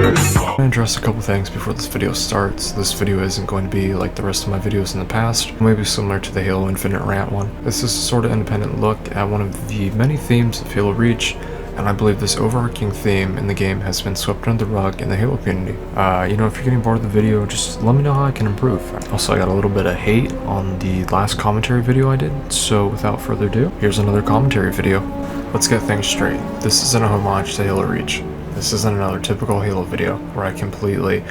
I'm gonna address a couple things before this video starts. This video isn't going to be like the rest of my videos in the past, maybe similar to the Halo Infinite rant one. This is a sort of independent look at one of the many themes of Halo Reach, and I believe this overarching theme in the game has been swept under the rug in the Halo community. If you're getting bored of the video, just let me know how I can improve. Also, I got a little bit of hate on the last commentary video I did, so without further ado, here's another commentary video. Let's get things straight. This isn't a homage to Halo Reach. This isn't another typical Halo video where I completely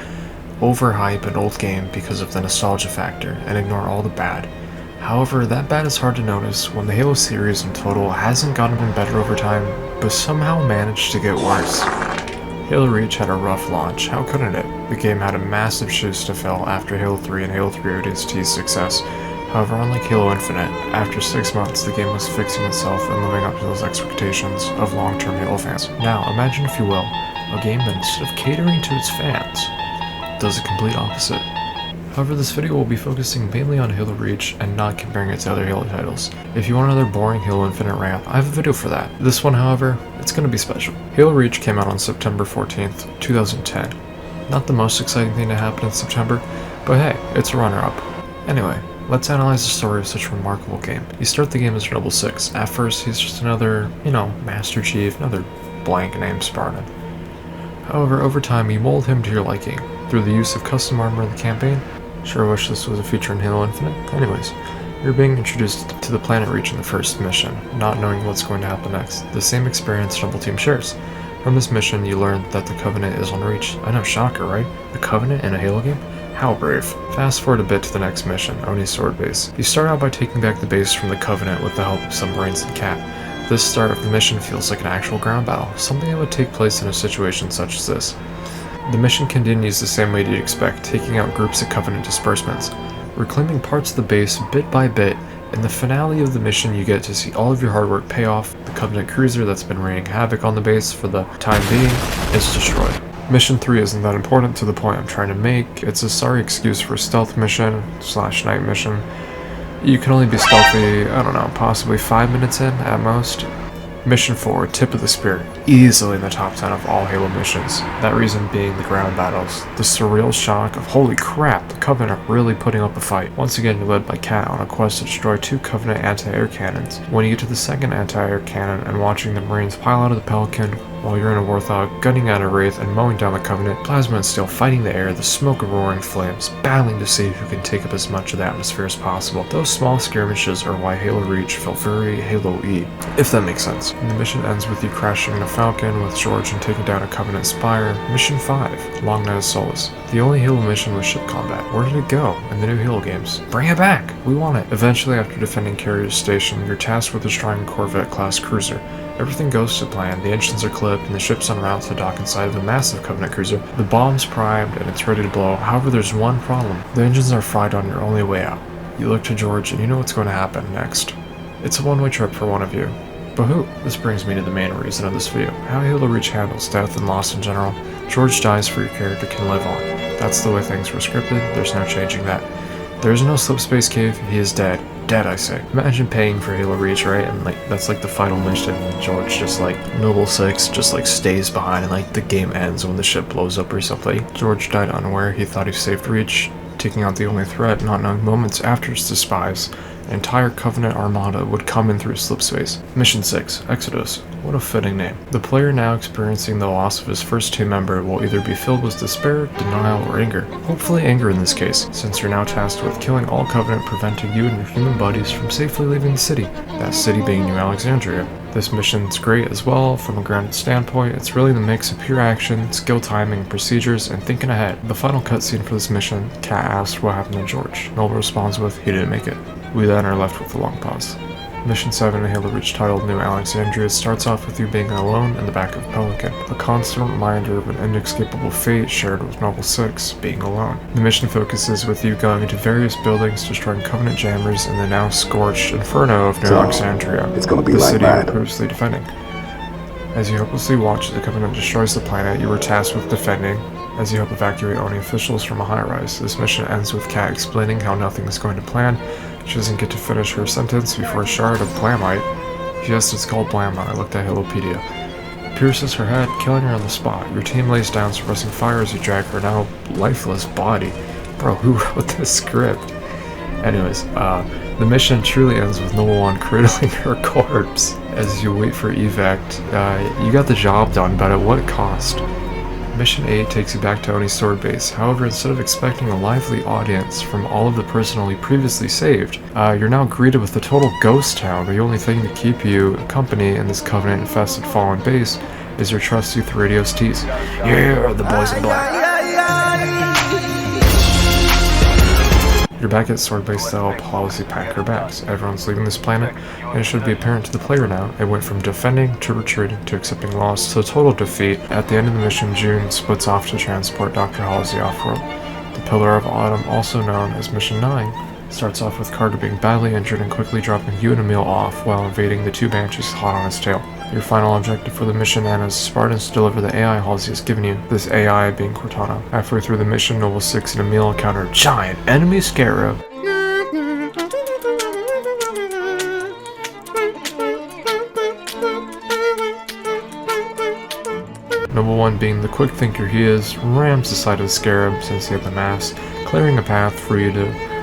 overhype an old game because of the nostalgia factor and ignore all the bad. However, that bad is hard to notice when the Halo series in total hasn't gotten any better over time, but somehow managed to get worse. Halo Reach had a rough launch, how couldn't it? The game had a massive shoes to fill after Halo 3 and Halo 3 ODST's success. However, unlike Halo Infinite, after 6 months the game was fixing itself and living up to those expectations of long-term Halo fans. Now, imagine if you will, a game that instead of catering to its fans, does the complete opposite. However, this video will be focusing mainly on Halo Reach and not comparing it to other Halo titles. If you want another boring Halo Infinite rant, I have a video for that. This one, however, it's gonna be special. Halo Reach came out on September 14th, 2010. Not the most exciting thing to happen in September, but hey, it's a runner-up. Anyway, let's analyze the story of such a remarkable game. You start the game as Rebel 6. At first, he's just another, Master Chief, another blank name Spartan. However, over time, you mold him to your liking through the use of custom armor in the campaign. Sure wish this was a feature in Halo Infinite. Anyways, you're being introduced to the planet Reach in the first mission, not knowing what's going to happen next. The same experience Rebel Team shares. From this mission, you learn that the Covenant is on Reach. I know, shocker, right? The Covenant in a Halo game? How brave. Fast forward a bit to the next mission, Oni's Sword Base. You start out by taking back the base from the Covenant with the help of some Marines and Cat. This start of the mission feels like an actual ground battle, something that would take place in a situation such as this. The mission continues the same way you'd expect, taking out groups of Covenant disbursements, reclaiming parts of the base bit by bit. In the finale of the mission, you get to see all of your hard work pay off. The Covenant cruiser that's been wreaking havoc on the base for the time being is destroyed. Mission 3 isn't that important to the point I'm trying to make. It's a sorry excuse for a stealth mission / night mission. You can only be stealthy, possibly 5 minutes in at most. Mission 4, Tip of the Spear, easily in the top 10 of all Halo missions. That reason being the ground battles. The surreal shock of holy crap, the Covenant are really putting up a fight. Once again, you're led by Cat on a quest to destroy 2 Covenant anti-air cannons. When you get to the second anti-air cannon and watching the Marines pile out of the Pelican while you're in a Warthog, gunning at a Wraith and mowing down the Covenant, Plasma and Steel fighting the air, the smoke of roaring flames, battling to see who can take up as much of the atmosphere as possible. Those small skirmishes are why Halo Reach felt very Halo-y, if that makes sense. And the mission ends with you crashing in a Falcon with George and taking down a Covenant Spire. Mission 5, Long Night of Solace. The only Halo mission with ship combat. Where did it go in the new Halo games? Bring it back! We want it! Eventually, after defending Carrier Station, you're tasked with destroying a Corvette-class cruiser. Everything goes to plan, the engines are clipped, and the ship's en route to dock inside of a massive Covenant cruiser. The bomb's primed, and it's ready to blow. However, there's one problem. The engines are fried on your only way out. You look to George, and you know what's going to happen next. It's a one-way trip for one of you. But who? This brings me to the main reason of this video. How Halo Reach handles death and loss in general. George dies for your character can live on. That's the way things were scripted, there's no changing that. There's no slipspace cave, he is dead. Dead, I say. Imagine paying for Halo Reach, right? And that's the final mission, and George just Noble 6 just stays behind, and the game ends when the ship blows up or something. George died unaware, he thought he saved Reach, taking out the only threat, not knowing moments after his spies, an entire Covenant armada would come in through slipspace. Mission 6, Exodus. What a fitting name. The player now experiencing the loss of his first team member will either be filled with despair, denial, or anger. Hopefully anger in this case, since you're now tasked with killing all Covenant, preventing you and your human buddies from safely leaving the city. That city being New Alexandria. This mission's great as well, from a grounded standpoint. It's really the mix of pure action, skill timing, procedures, and thinking ahead. The final cutscene for this mission, Cat asks what happened to George. Noble responds with, he didn't make it. We then are left with a long pause. Mission 7 in Halo Reach, titled New Alexandria, starts off with you being alone in the back of Pelican, a constant reminder of an inescapable fate shared with Noble 6, being alone. The mission focuses with you going into various buildings, destroying Covenant jammers in the now scorched inferno of New Alexandria, it's gonna be the like city that. you're purposely defending. As you hopelessly watch the Covenant destroys the planet you were tasked with defending, as you help evacuate Oni officials from a high-rise. This mission ends with Kat explaining how nothing is going to plan. She doesn't get to finish her sentence before a shard of Blamite. Yes, it's called Blamite, I looked at Halopedia. pierces her head, killing her on the spot. Your team lays down, suppressing fire as you drag her now lifeless body. Bro, who wrote this script? Anyways, the mission truly ends with Noble One cradling her corpse as you wait for evac. You got the job done, but at what cost? Mission 8 takes you back to Oni's sword base. However, instead of expecting a lively audience from all of the personnel you previously saved, you're now greeted with a total ghost town. The only thing to keep you company in this covenant-infested fallen base is your trusty Radios tees. Yeah, the boys in black. You're back at Sword Base style policy pack your bags. Everyone's leaving this planet, and it should be apparent to the player now. It went from defending to retreating to accepting loss to a total defeat. At the end of the mission, June splits off to transport Dr. Halsey off-world. The Pillar of Autumn, also known as Mission 9, starts off with Carter being badly injured and quickly dropping you and Emil off while invading the two banshees hot on his tail. Your final objective for the mission and as Spartans to deliver the AI Halsey has given you, this AI being Cortana. Halfway through the mission, Noble 6 and Emil encounter a giant enemy scarab. Noble One, being the quick thinker he is, rams the side of the scarab since he had the mass, clearing a path for you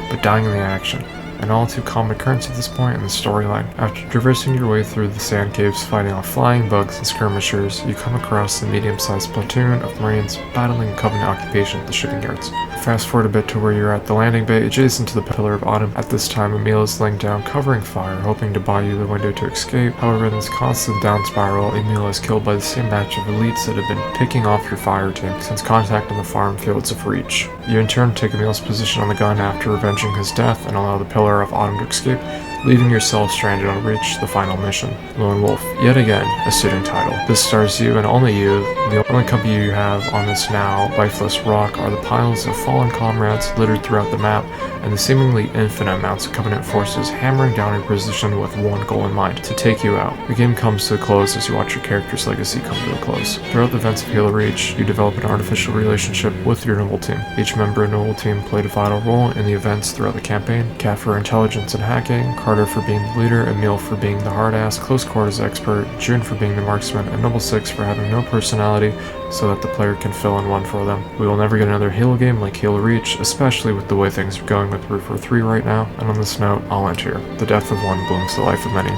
but dying in the action. An all too common occurrence at this point in the storyline. After traversing your way through the sand caves fighting off flying bugs and skirmishers, you come across the medium-sized platoon of Marines battling Covenant occupation at the shipping yards. Fast forward a bit to where you're at the landing bay adjacent to the Pillar of Autumn. At this time, Emil is laying down covering fire, hoping to buy you the window to escape. However, in this constant down spiral, Emil is killed by the same batch of elites that have been picking off your fire team since contact on the farm fields of Reach. You in turn take Emil's position on the gun after avenging his death and allow the Pillar of Autumn to escape, leaving yourself stranded on Reach, the final mission. Lone Wolf, yet again, a suiting title. This stars you and only you. The only company you have on this now lifeless rock are the piles of fallen comrades littered throughout the map, and the seemingly infinite amounts of Covenant forces hammering down your position with one goal in mind, to take you out. The game comes to a close as you watch your character's legacy come to a close. Throughout the events of Halo Reach, you develop an artificial relationship with your Noble team. Each member of the Noble team played a vital role in the events throughout the campaign. Kat for intelligence and hacking, Carter for being the leader, Emil for being the hard-ass close quarters expert, June for being the marksman, and Noble 6 for having no personality so that the player can fill in one for them. We will never get another Halo game like Halo Reach, especially with the way things are going with 343 right now, and on this note, I'll end here. The death of one blooms the life of many.